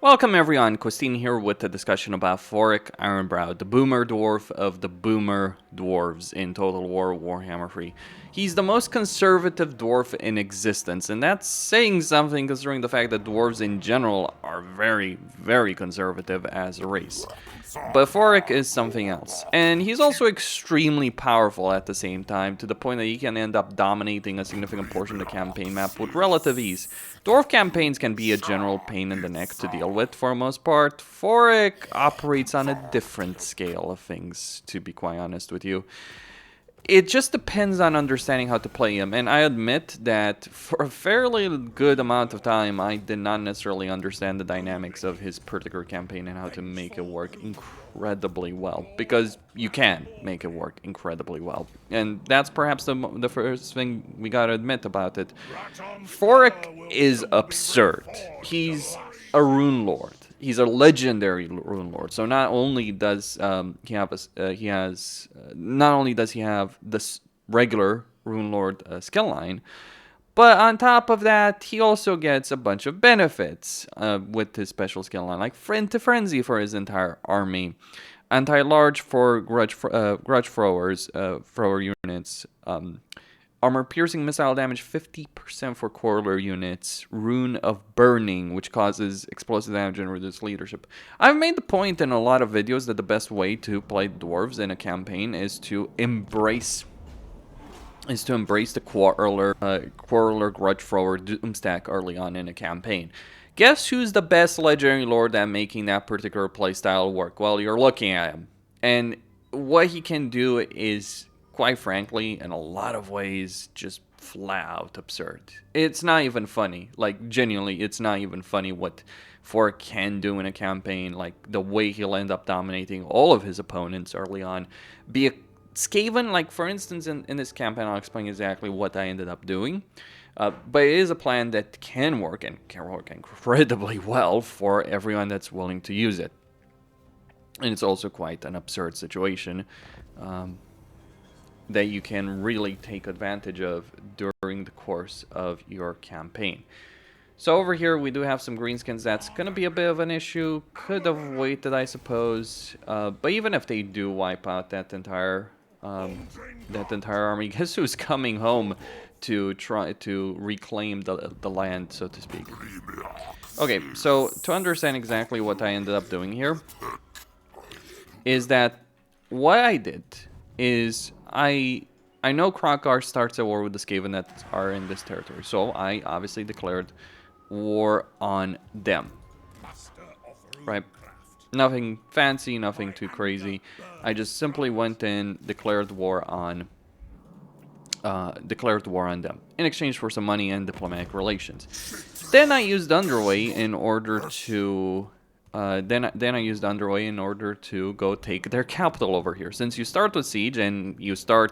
Welcome everyone, Christine here with a discussion about Thorek Ironbrow, the boomer dwarf of the boomer dwarves in Total War Warhammer 3. He's the most conservative dwarf in existence, and that's saying something considering the fact that dwarves in general are very, very conservative as a race. But Thorek is something else, and he's also extremely powerful at the same time, to the point that he can end up dominating a significant portion of the campaign map with relative ease. Dwarf campaigns can be a general pain in the neck to deal with for the most part. Thorek operates on a different scale of things, to be quite honest with you. It just depends on understanding how to play him, and I admit that for a fairly good amount of time I did not necessarily understand the dynamics of his particular campaign and how to make it work incredibly well, because you can make it work incredibly well, and that's perhaps the first thing we gotta admit about it. Thorek is absurd. He's a rune lord. He's a legendary rune lord. So not only does he have this regular rune lord skill line, but on top of that, he also gets a bunch of benefits with his special skill line, like Friend to Frenzy for his entire army, anti-large for grudge throwers, thrower units. Armor-piercing missile damage 50% for quarter units. Rune of Burning, which causes explosive damage and reduces leadership. I've made the point in a lot of videos that the best way to play dwarves in a campaign is to embrace the quarreler grudge thrower doom stack early on in a campaign. Guess who's the best legendary lord at making that particular playstyle work? Well, you're looking at him, and what he can do is, quite frankly, in a lot of ways, just flat out absurd. It's not even funny. Like, genuinely, it's not even funny what Thorek can do in a campaign. Like, the way he'll end up dominating all of his opponents early on. Be a Skaven, like, for instance, in this campaign, I'll explain exactly what I ended up doing. But it is a plan that can work, and can work incredibly well for everyone that's willing to use it. And it's also quite an absurd situation that you can really take advantage of during the course of your campaign. So over here we do have some greenskins. That's going to be a bit of an issue. Could have waited, I suppose. But even if they do wipe out that entire army, guess who's coming home to try to reclaim the land, so to speak. Okay, so to understand exactly what I ended up doing here is that what I did is I know Krokar starts a war with the Skaven that are in this territory, so I obviously declared war on them. Right? Nothing fancy, nothing too crazy. I just simply went in, declared war on them in exchange for some money and diplomatic relations. Then I used Underway in order to then I used Underway in order to go take their capital over here. Since you start with Siege and you are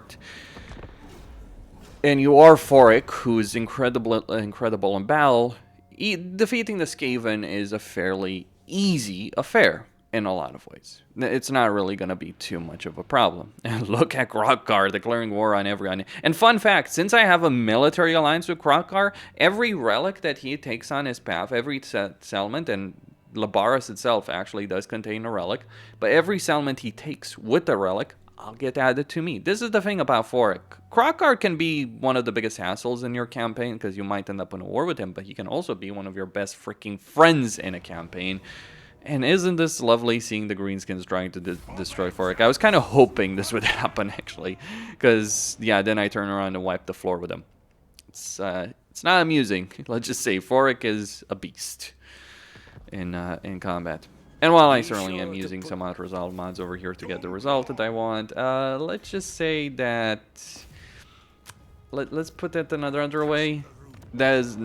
Thorek, who's incredible in battle, defeating the Skaven is a fairly easy affair in a lot of ways. It's not really going to be too much of a problem. And look at Krokar declaring war on everyone. And fun fact, since I have a military alliance with Krokar, every relic that he takes on his path, every settlement, and Labaris itself actually does contain a relic, but every settlement he takes with the relic, I'll get added to me. This is the thing about Thorek. Krokar can be one of the biggest hassles in your campaign because you might end up in a war with him, but he can also be one of your best freaking friends in a campaign. And isn't this lovely seeing the greenskins trying to destroy Thorek? I was kind of hoping this would happen, actually, because, yeah, then I turn around and wipe the floor with him. It's not amusing. Let's just say Thorek is a beast in combat. And while I certainly am using some Autoresolve mods over here to get the result that I want, let's just say that let's put that another way. That is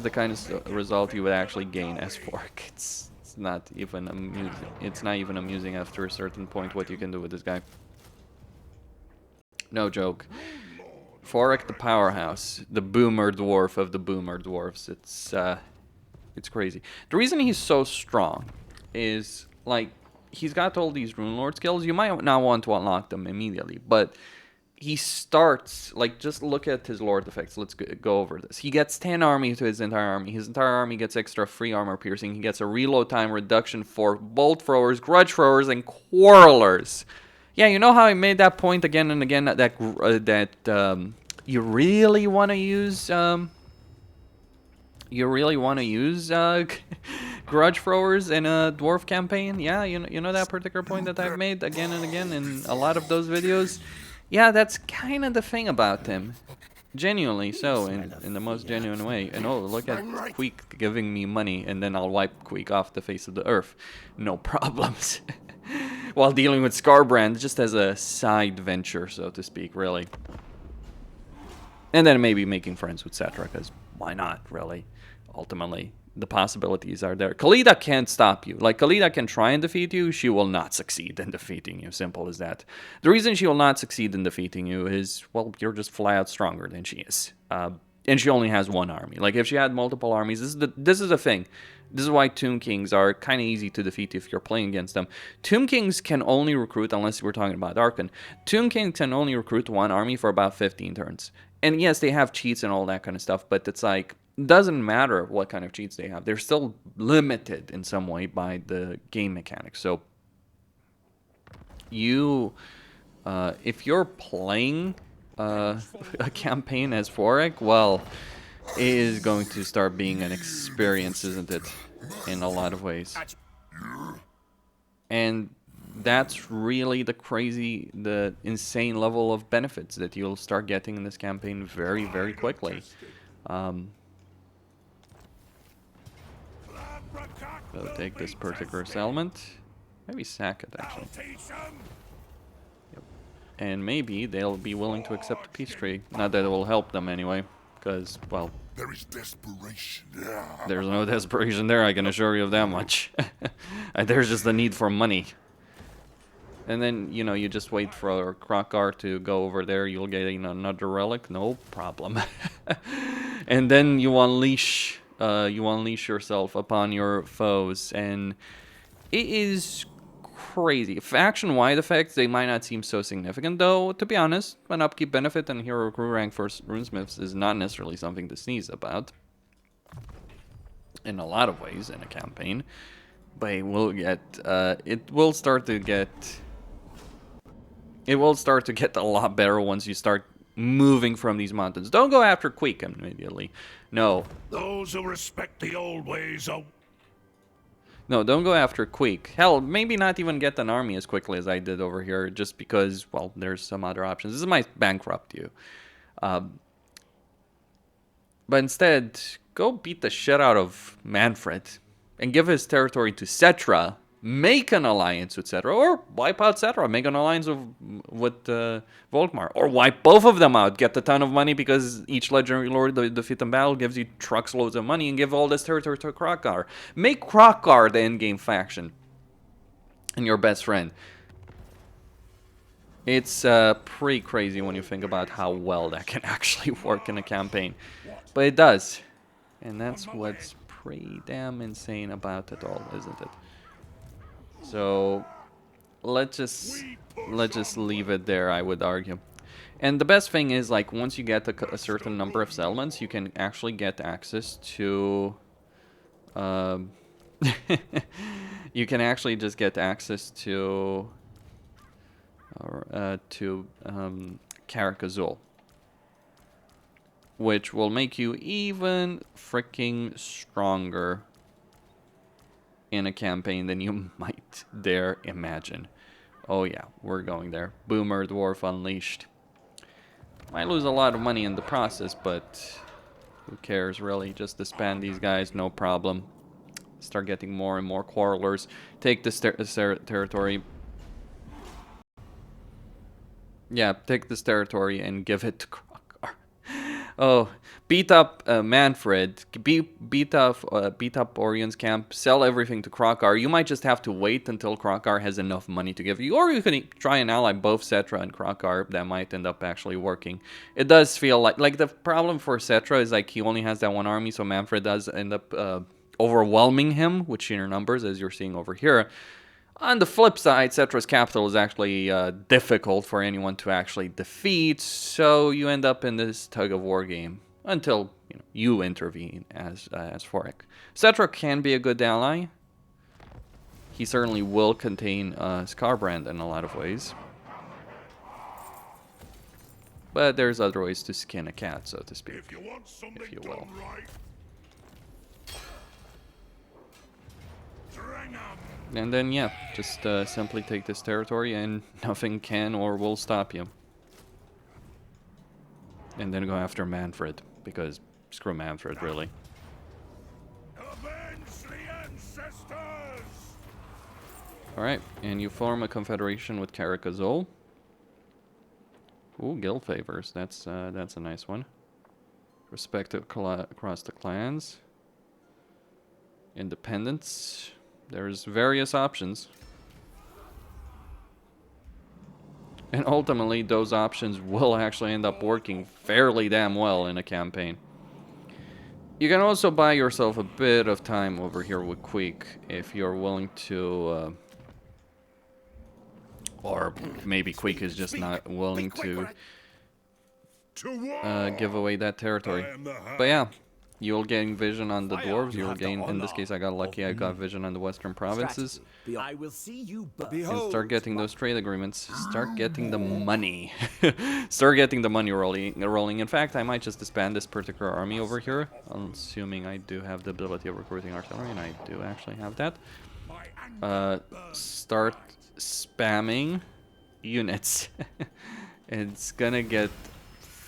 the kind of result you would actually gain as Thorek. It's not even amusing. It's not even amusing after a certain point what you can do with this guy. No joke. Thorek the powerhouse, the boomer dwarf of the boomer dwarfs. It's crazy. The reason he's so strong is, like, he's got all these rune lord skills. You might not want to unlock them immediately, but he starts, like, just look at his lord effects. Let's go over this. He gets 10 army to his entire army. His entire army gets extra free armor piercing. He gets a reload time reduction for bolt throwers, grudge throwers, and quarrelers. Yeah, you know how I made that point again and again that you really want to use grudge throwers in a dwarf campaign? Yeah, you know that particular point that I've made again and again in a lot of those videos? Yeah, that's kind of the thing about him. Genuinely so, in the most genuine way. And oh, look at Queek giving me money, and then I'll wipe Queek off the face of the earth. No problems. While dealing with Scarbrand, just as a side venture, so to speak, really. And then maybe making friends with Cetra, because why not, really? Ultimately, the possibilities are there. Khalida can't stop you. Like, Khalida can try and defeat you. She will not succeed in defeating you. Simple as that. The reason she will not succeed in defeating you is, well, you're just flat out stronger than she is. And she only has one army. Like, if she had multiple armies, this is the thing. This is why Tomb Kings are kind of easy to defeat if you're playing against them. Tomb Kings can only recruit, unless we're talking about Archon, Tomb Kings can only recruit one army for about 15 turns. And yes, they have cheats and all that kind of stuff, but it's like, doesn't matter what kind of cheats they have. They're still limited in some way by the game mechanics. So you, if you're playing a campaign as Thorek, well, it is going to start being an experience, isn't it? In a lot of ways. And that's really the insane level of benefits that you'll start getting in this campaign very, very quickly. So take this particular settlement. Maybe sack it, actually. Yep. And maybe they'll be willing to accept a peace treaty. Not that it will help them anyway, because, well... There is desperation. There's no desperation there, I can assure you of that much. There's just the need for money. And then, you know, you just wait for Krokar to go over there. You'll get another relic. No problem. And then you unleash yourself upon your foes. And it is crazy. Faction-wide effects, they might not seem so significant, though. To be honest, an upkeep benefit and hero crew rank for runesmiths is not necessarily something to sneeze about. In a lot of ways in a campaign. But it will start to get a lot better once you start moving from these mountains. Don't go after Queek immediately. No. Those who respect the old ways of... No, don't go after Queek. Hell, maybe not even get an army as quickly as I did over here, just because, well, there's some other options. This might bankrupt you. But instead, go beat the shit out of Manfred and give his territory to Cetra. Make an alliance with Cetra, or wipe out Cetra. Make an alliance with Volkmar, or wipe both of them out. Get a ton of money because each legendary lord defeat in battle gives you trucks loads of money, and give all this territory to Krokar. Make Krokar the endgame faction and your best friend. It's pretty crazy when you think about how well that can actually work in a campaign, but it does, and that's what's pretty damn insane about it all, isn't it? So let's just leave it there, I would argue. And the best thing is, like, once you get a certain number of settlements, you can actually get access to you can actually just get access to Karak Azul, which will make you even freaking stronger in a campaign than you might dare imagine. Oh yeah, we're going there. Boomer Dwarf Unleashed. Might lose a lot of money in the process, but who cares really? Just disband these guys, no problem. Start getting more and more quarrelers. Take this territory. Yeah, take this territory and give it to Krokar. Oh, beat up Manfred, beat up Orion's camp, sell everything to Krokar. You might just have to wait until Krokar has enough money to give you, or you can try and ally both Cetra and Krokar. That might end up actually working. It does feel like the problem for Cetra is like he only has that one army, so Manfred does end up overwhelming him with sheer numbers, as you're seeing over here. On the flip side, Cetra's capital is actually difficult for anyone to actually defeat, so you end up in this tug-of-war game until you intervene as Thorek. Cetra can be a good ally. He certainly will contain Scarbrand in a lot of ways. But there's other ways to skin a cat, so to speak, if you will. And then, yeah, just simply take this territory and nothing can or will stop you. And then go after Manfred, because screw Manfred, really. Alright, and you form a confederation with Karakazol. Ooh, guild favors. That's a nice one. Respect across the clans. Independence. There's various options. And ultimately, those options will actually end up working fairly damn well in a campaign. You can also buy yourself a bit of time over here with Queek if you're willing to... or maybe Queek is just not willing to give away that territory. But yeah. You'll gain vision on the dwarves. You'll gain, in this case, I got lucky. I got vision on the western provinces. I will see you And start getting those trade agreements. Start getting the money. Start getting the money rolling. In fact, I might just disband this particular army over here, assuming I do have the ability of recruiting artillery, and I do actually have that. Start spamming units. It's gonna get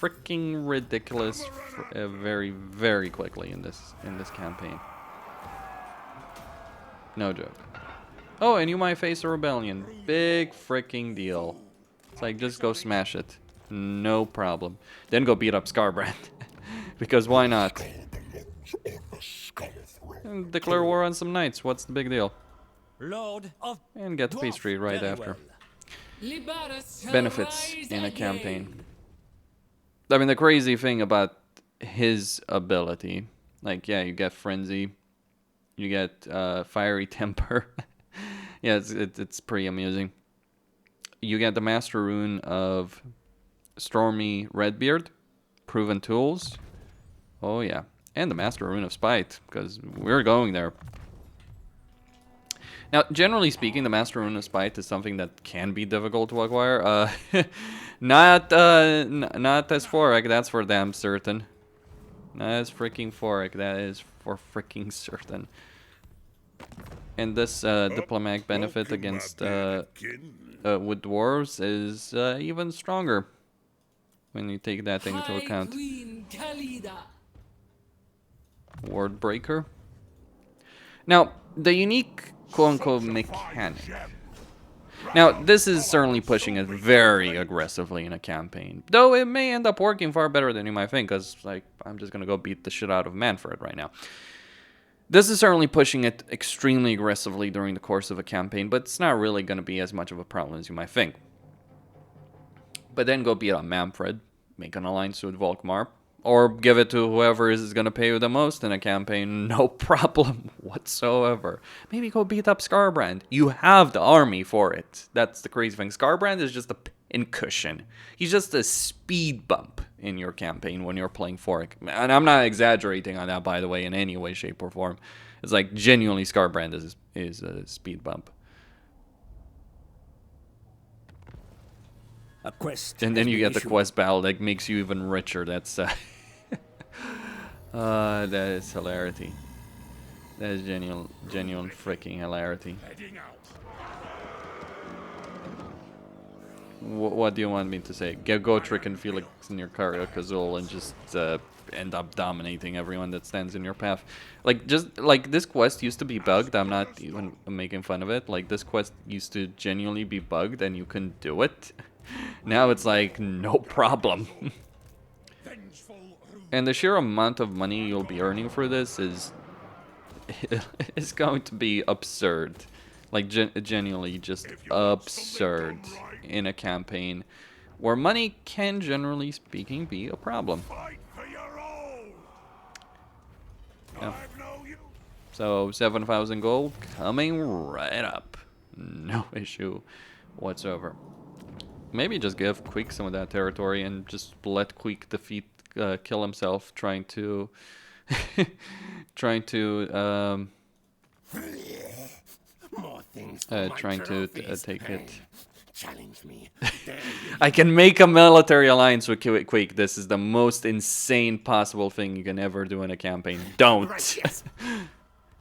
freaking ridiculous very, very quickly in this campaign. No joke. Oh, and you might face a rebellion. Big freaking deal. It's like, just go smash it. No problem. Then go beat up Scarbrand. Because why not? And declare war on some knights. What's the big deal? And get the peace treaty right after. Benefits in a campaign. I mean, the crazy thing about his ability, like, yeah, you get Frenzy, you get Fiery Temper. Yeah, it's pretty amusing. You get the Master Rune of Stormy Redbeard, Proven Tools. Oh, yeah. And the Master Rune of Spite, because we're going there. Now, generally speaking, the Master Rune of Spite is something that can be difficult to acquire. Not as Thorek, that's for damn certain. Not as freaking Thorek, that is for freaking certain. And this diplomatic benefit against with dwarves is even stronger when you take that thing into account. Ward Breaker. Now, the unique quote-unquote mechanic. Now, this is certainly pushing it very aggressively in a campaign. Though it may end up working far better than you might think, because, like, I'm just gonna go beat the shit out of Manfred right now. This is certainly pushing it extremely aggressively during the course of a campaign, but it's not really gonna be as much of a problem as you might think. But then go beat up Manfred, make an alliance with Volkmar, or give it to whoever is going to pay you the most in a campaign, no problem whatsoever. Maybe go beat up Scarbrand. You have the army for it. That's the crazy thing. Scarbrand is just a pincushion. He's just a speed bump in your campaign when you're playing Thoric. And I'm not exaggerating on that, by the way, in any way, shape, or form. It's like, genuinely, Scarbrand is a speed bump. A quest. And then you get the quest battle that makes you even richer. That's that is hilarity. That is genuine freaking hilarity. What do you want me to say? Go trick and Felix in your Karakazol and just end up dominating everyone that stands in your path. Like, just like this quest used to be bugged. I'm not even making fun of it. Like, this quest used to genuinely be bugged and you couldn't do it. Now it's like, no problem. And the sheer amount of money you'll be earning for this is going to be absurd. Like, genuinely just absurd in a campaign where money can, generally speaking, be a problem. Yeah. So 7,000 gold coming right up. no issue whatsoever. Maybe just give Queek some of that territory and just let Queek kill himself, trying to More things for my trying to trophies. take it. Challenge me. I can make a military alliance with Queek. This is the most insane possible thing you can ever do in a campaign. Don't. Right, yes.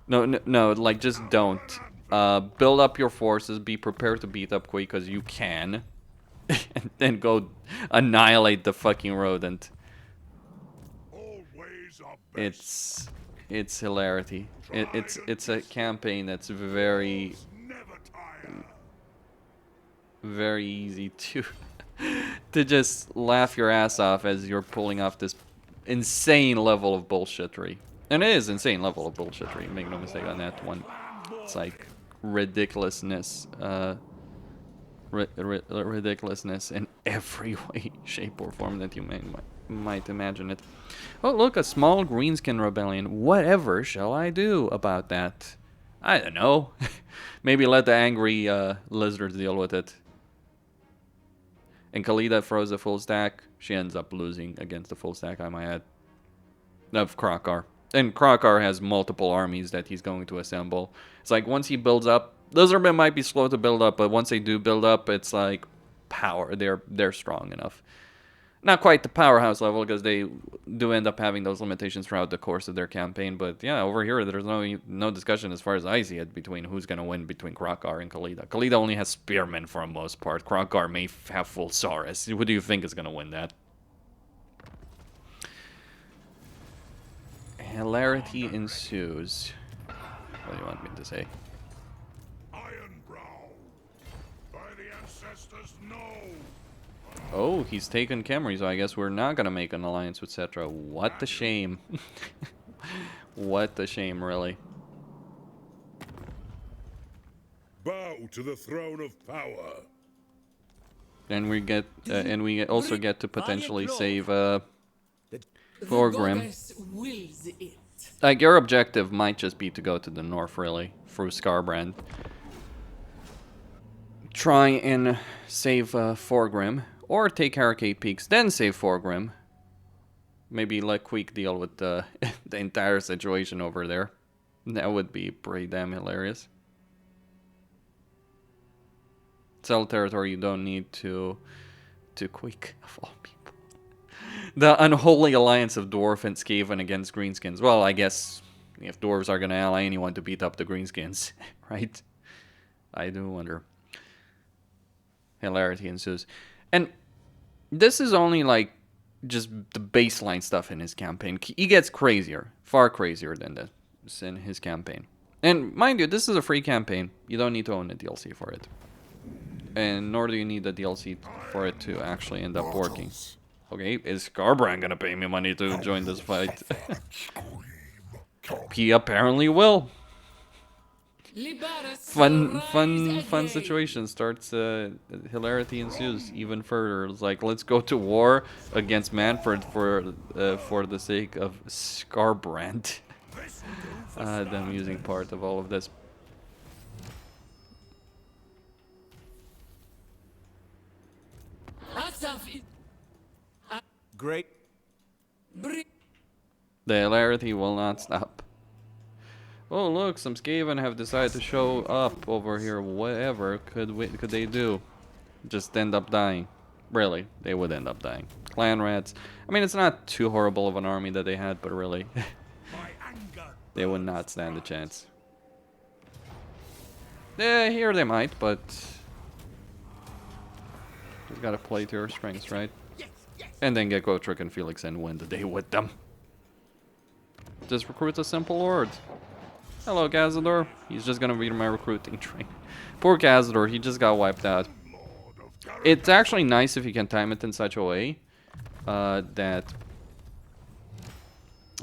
No, like just don't. Build up your forces. Be prepared to beat up Queek because you can, and then go annihilate the fucking rodent. All ways are best. It's hilarity. It's a campaign that's very Never tire. very easy to to just laugh your ass off as you're pulling off this insane level of bullshittery. And it is insane level of bullshittery. Make no mistake on that one. It's like ridiculousness, ridiculousness in every way, shape, or form that you might imagine it. Oh, look, a small greenskin rebellion. Whatever shall I do about that? I don't know. Maybe let the angry lizards deal with it. And Khalida throws a full stack. She ends up losing against the full stack, I might add, of Krokar. And Krokar has multiple armies that he's going to assemble. It's like once he builds up, Lizardmen might be slow to build up, but once they do build up, it's like power. They're strong enough. Not quite the powerhouse level, because they do end up having those limitations throughout the course of their campaign. But yeah, over here, there's no discussion as far as I see it between who's going to win between Krokar and Khalida. Khalida only has spearmen for the most part. Krokar may have full Saurus. Who do you think is going to win that? Hilarity ensues. What do you want me to say? Ironbrow. By the ancestors, no. Oh, he's taken Khemri, so I guess we're not gonna make an alliance with Cetra. What a shame. What a shame, really. Bow to the throne of power. And we get, also get to potentially save Thorgrim. Like your objective might just be to go to the north, really, through Skarbrand. Try and save Thorgrim. Or take Harrogate Peaks, then save Thorgrim. Maybe let Queek deal with the entire situation over there. That would be pretty damn hilarious. Sell territory you don't need to Queek, of all people. The unholy alliance of Dwarf and Skaven against Greenskins. Well, I guess if Dwarves are gonna ally anyone to beat up the Greenskins, right? I do wonder. Hilarity ensues. And this is only like just the baseline stuff in his campaign. He gets crazier, far crazier than this in his campaign. And mind you, this is a free campaign. You don't need to own a DLC for it. And nor do you need a DLC for it to actually end up working. Okay, is Skarbrand gonna pay me money to join this fight? He apparently will. Fun situation starts. Hilarity ensues even further. It's like, let's go to war against Manfred for the sake of Skarbrand. The amusing part of all of this. Great. The hilarity will not stop. Oh look, some Skaven have decided to show up over here. Whatever could they do? Just end up dying. Really, they would end up dying. Clan rats. I mean, it's not too horrible of an army that they had, but really, they would not stand a chance. Yeah, here they might, but just gotta play to your strengths, right? And then get Gotrek and Felix and win the day with them. Just recruit a simple lord. Hello, Cazador. He's just gonna be my recruiting train. Poor Cazador, he just got wiped out. It's actually nice if you can time it in such a way that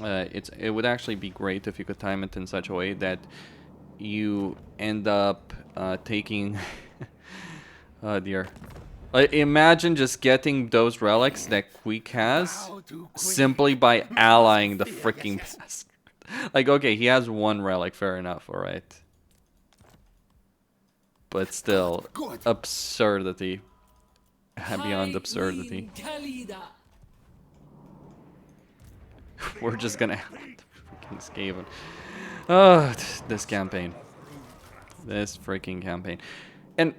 it would actually be great if you could time it in such a way that you end up taking. Oh dear. Imagine just getting those relics that Queek has simply by allying the freaking bastard. Like, okay, he has one relic, fair enough, alright. but still, absurdity. Beyond absurdity. We're just gonna have to freaking Skaven. Oh, this campaign. This freaking campaign. And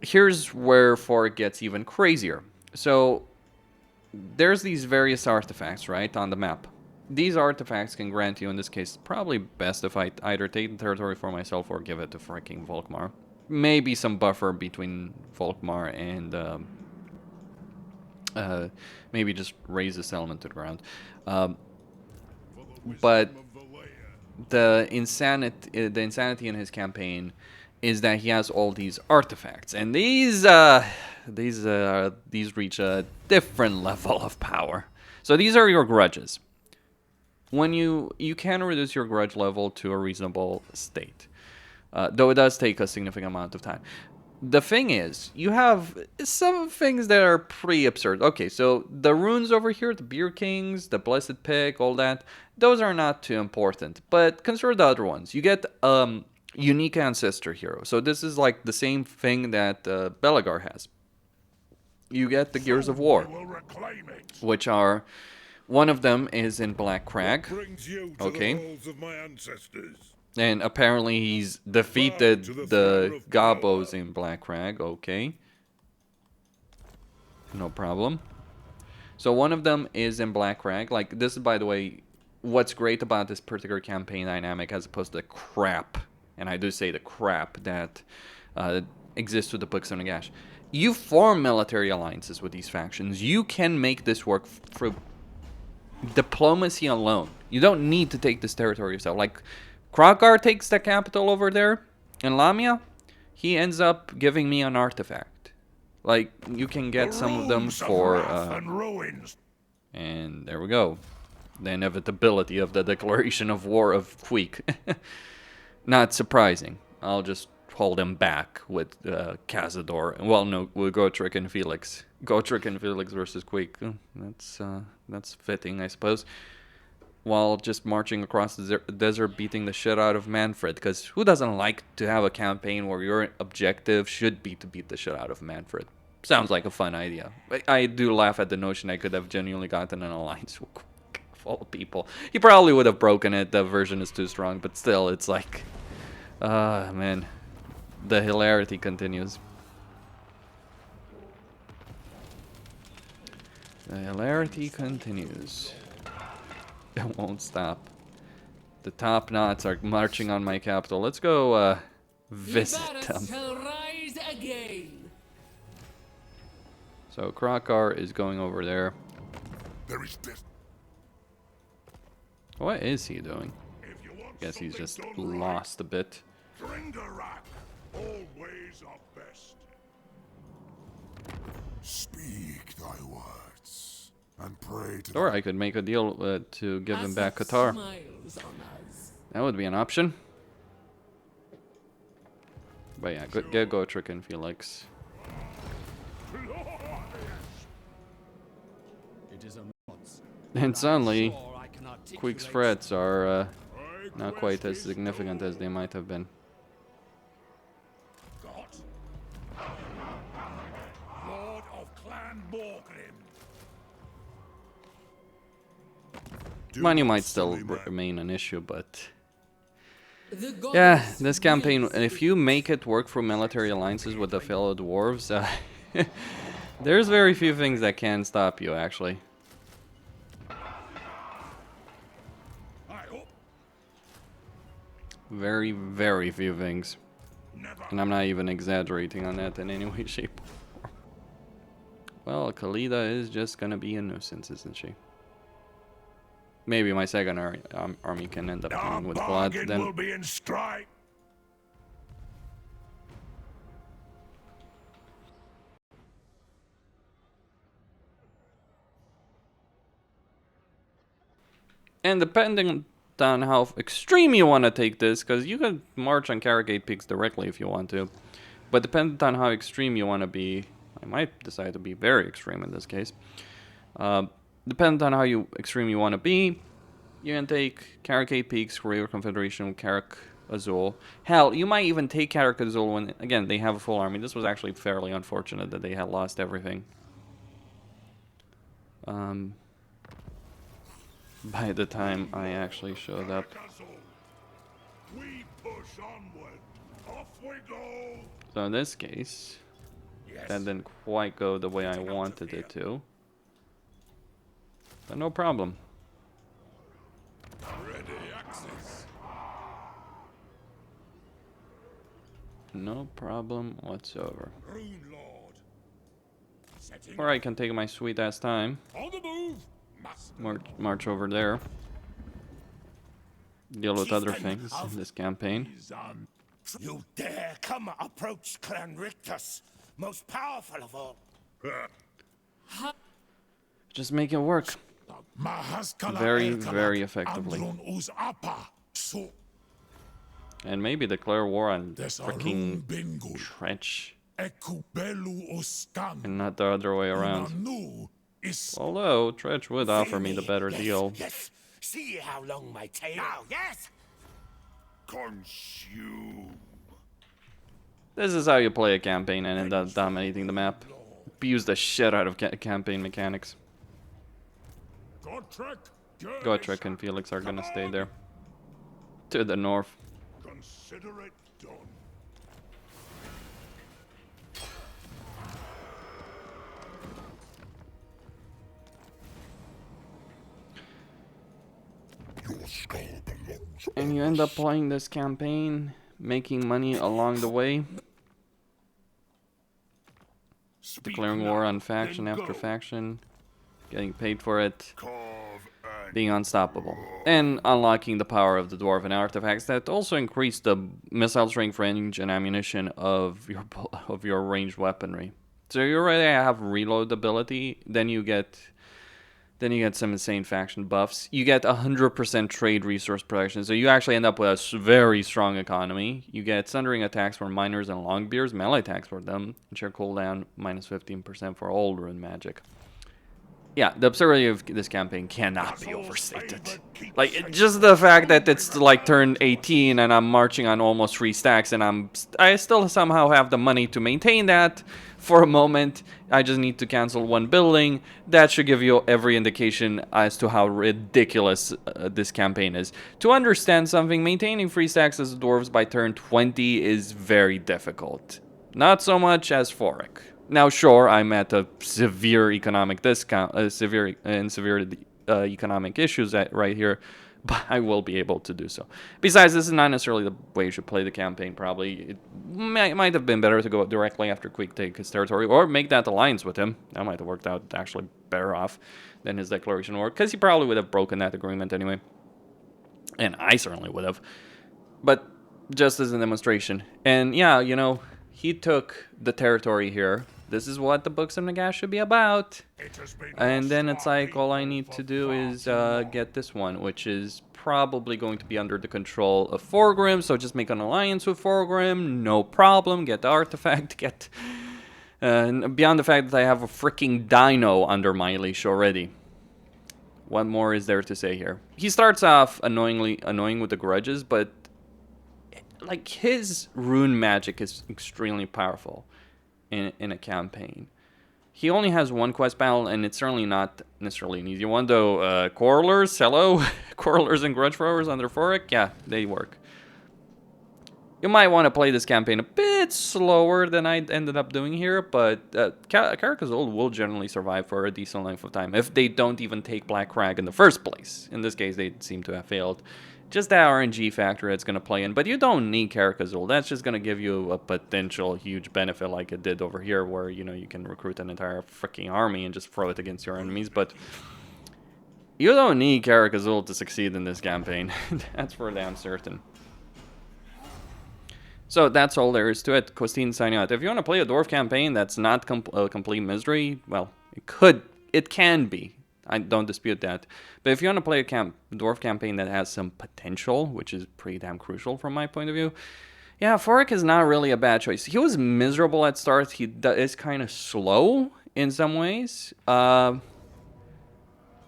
here's where Thorek gets even crazier. So, there's these various artifacts, right, on the map. These artifacts can grant you, in this case, probably best if I either take the territory for myself or give it to freaking Volkmar. Maybe some buffer between Volkmar and maybe just raise the settlement to the ground. But the insanity in his campaign is that he has all these artifacts, and these reach a different level of power. So these are your grudges. When you can reduce your grudge level to a reasonable state. Though it does take a significant amount of time. The thing is, you have some things that are pretty absurd. Okay, so the runes over here, the Beer Kings, the Blessed Pick, all that, those are not too important. But consider the other ones. You get unique ancestor hero. So this is like the same thing that Belagar has. You get the Gears of War, which are... One of them is in Black Crag. Okay. And apparently he's defeated the Gobos in Black Crag. Okay. No problem. So one of them is in Black Crag. Like, this is, by the way, what's great about this particular campaign dynamic as opposed to the crap, and I do say the crap, that exists with the Books of Nagash. You form military alliances with these factions. You can make this work through diplomacy alone. You don't need to take this territory yourself. Like, Krokar takes the capital over there in Lamia. He ends up giving me an artifact. Like, you can get some of them for... and there we go. The inevitability of the declaration of war of Queek. Not surprising. I'll just hold him back with Cazador. Well, no, with Gotrek and Felix. Gotrek and Felix versus Queek. That's fitting, I suppose. While just marching across the desert, beating the shit out of Manfred. Because who doesn't like to have a campaign where your objective should be to beat the shit out of Manfred? Sounds like a fun idea. I do laugh at the notion I could have genuinely gotten an alliance full of people. He probably would have broken it. The version is too strong. But still, it's like... man. The hilarity continues. The hilarity continues. It won't stop. The top knots are marching on my capital. Let's go visit them. So Krokar is going over there. What is he doing? I guess he's just lost a bit. Always are best. Speak thy words and pray to. Or I could make a deal to give him back Qatar. That would be an option. But yeah, get Gotrek and Felix. And suddenly, Queek's threats are not quite as significant as they might have been. Money might still remain an issue, but... yeah, this campaign, if you make it work for military alliances with the fellow dwarves, there's very few things that can stop you, actually. Very, very few things. And I'm not even exaggerating on that in any way, shape, or form. Well, Khalida is just gonna be a nuisance, isn't she? Maybe my second army can end up dealing with blood then. Will be in strike. And depending on how extreme you want to take this, because you can march on Carragate Peaks directly if you want to, but depending on how extreme you want to be, I might decide to be very extreme in this case. Depending on how extreme you want to be, you can take Carragate Peaks, Warrior Confederation, Carrack Azul. Hell, you might even take Thorek Azul when, again, they have a full army. This was actually fairly unfortunate that they had lost everything. By the time I actually showed up. We push onward. Off we go. So in this case, Yes. that didn't quite go the way I wanted it to. But no problem. Ready access. No problem whatsoever. Rune Lord. Setting Or I can take my sweet ass time. on the move. Master. March over there. Deal with other things in this campaign. Is on. You dare come approach Clan Rictus, most powerful of all. Just make it work. Mahaskala Very, Elkalat, very effectively. Andron Uz Appa. So And maybe declare war on there's a freaking bingo. Trench. Ekubelu Oskan. And not the other way around. Nanu is Although, Trench would offer me the better Yes, deal. Yes. See how long my tail. Now, yes. consume. This is how you play a campaign and end up dominating the map. Abuse the shit out of campaign mechanics. Gotrek and Felix are gonna stay there. To the north. Consider it done. Your skull belongs. And you end up playing this campaign, making money along the way, declaring war on faction after faction, getting paid for it, being unstoppable, and unlocking the power of the Dwarven artifacts that also increase the missile strength, range, and ammunition of your ranged weaponry. So you already have reload ability, then you get some insane faction buffs. You get 100% trade resource protection, so you actually end up with a very strong economy. You get sundering attacks for miners and longbeards, melee attacks for them, which are cooldown minus 15% for all rune magic. Yeah, the absurdity of this campaign cannot be overstated. Like, just the fact that it's like turn 18 and I'm marching on almost 3 stacks and I still somehow have the money to maintain that for a moment. I just need to cancel 1 building. That should give you every indication as to how ridiculous this campaign is. To understand something, maintaining 3 stacks as dwarves by turn 20 is very difficult. Not so much as Thoric. Now, sure, I'm at a severe economic discount, severe economic issues right here, but I will be able to do so. Besides, this is not necessarily the way you should play the campaign, probably. It might have been better to go directly after Quick take his territory, or make that alliance with him. That might have worked out actually better off than his declaration war, because he probably would have broken that agreement anyway. And I certainly would have. But just as a demonstration. And yeah, you know, he took the territory here. This is what the Books of Nagash should be about. And then it's like, all I need to do is get this one, which is probably going to be under the control of Thorgrim. So just make an alliance with Thorgrim, no problem. Get the artifact, get... beyond the fact that I have a freaking dino under my leash already. What more is there to say here? He starts off annoying with the Grudges, but like his rune magic is extremely powerful in a campaign. He only has 1 quest battle, and it's certainly not necessarily an easy one, though. Quarrelers, hello? Quarrelers and Grudge Throwers under Thoric? Yeah, they work. You might want to play this campaign a bit slower than I ended up doing here, but Thorek Azul will generally survive for a decent length of time, if they don't even take Black Crag in the first place. In this case, they seem to have failed. Just that RNG factor that's going to play in, but you don't need Thorek Azul. That's just going to give you a potential huge benefit like it did over here, where, you know, you can recruit an entire freaking army and just throw it against your enemies, but you don't need Thorek Azul to succeed in this campaign. That's for damn certain. So that's all there is to it. Costine signing out. If you want to play a dwarf campaign that's not complete misery, well, it can be. I don't dispute that. But if you want to play a dwarf campaign that has some potential, which is pretty damn crucial from my point of view, yeah, Thoric is not really a bad choice. He was miserable at start. He is kind of slow in some ways. But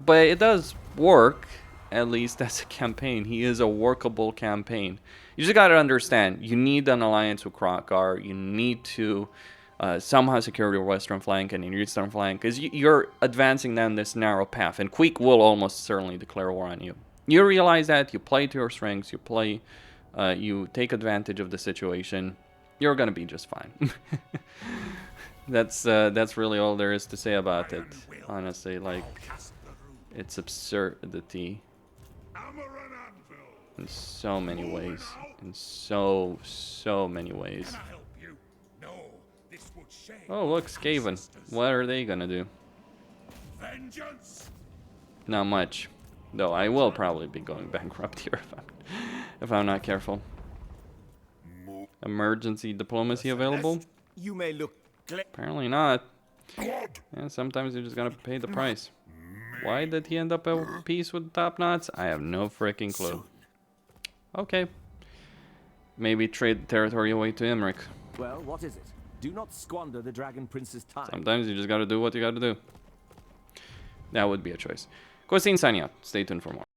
it does work, at least as a campaign. He is a workable campaign. You just gotta understand, you need an alliance with Krokar. You need to somehow secure your western flank and your eastern flank, because you're advancing down this narrow path, and Queek will almost certainly declare war on you. You realize that, you play to your strengths, you take advantage of the situation, you're gonna be just fine. That's really all there is to say about it, honestly. Like, it's absurdity in so many ways, in so many ways. Oh, look, Skaven. What are they gonna do? Not much. Though I will probably be going bankrupt here if I'm not careful. Emergency diplomacy available? You may look. Apparently not. Yeah, sometimes you just gotta pay the price. Why did he end up at peace with Top Knots? I have no freaking clue. Okay. Maybe trade the territory away to Imric. Well, what is it? Do not squander the Dragon Prince's time. Sometimes you just gotta do what you gotta do. That would be a choice. Cosine signing out. Stay tuned for more.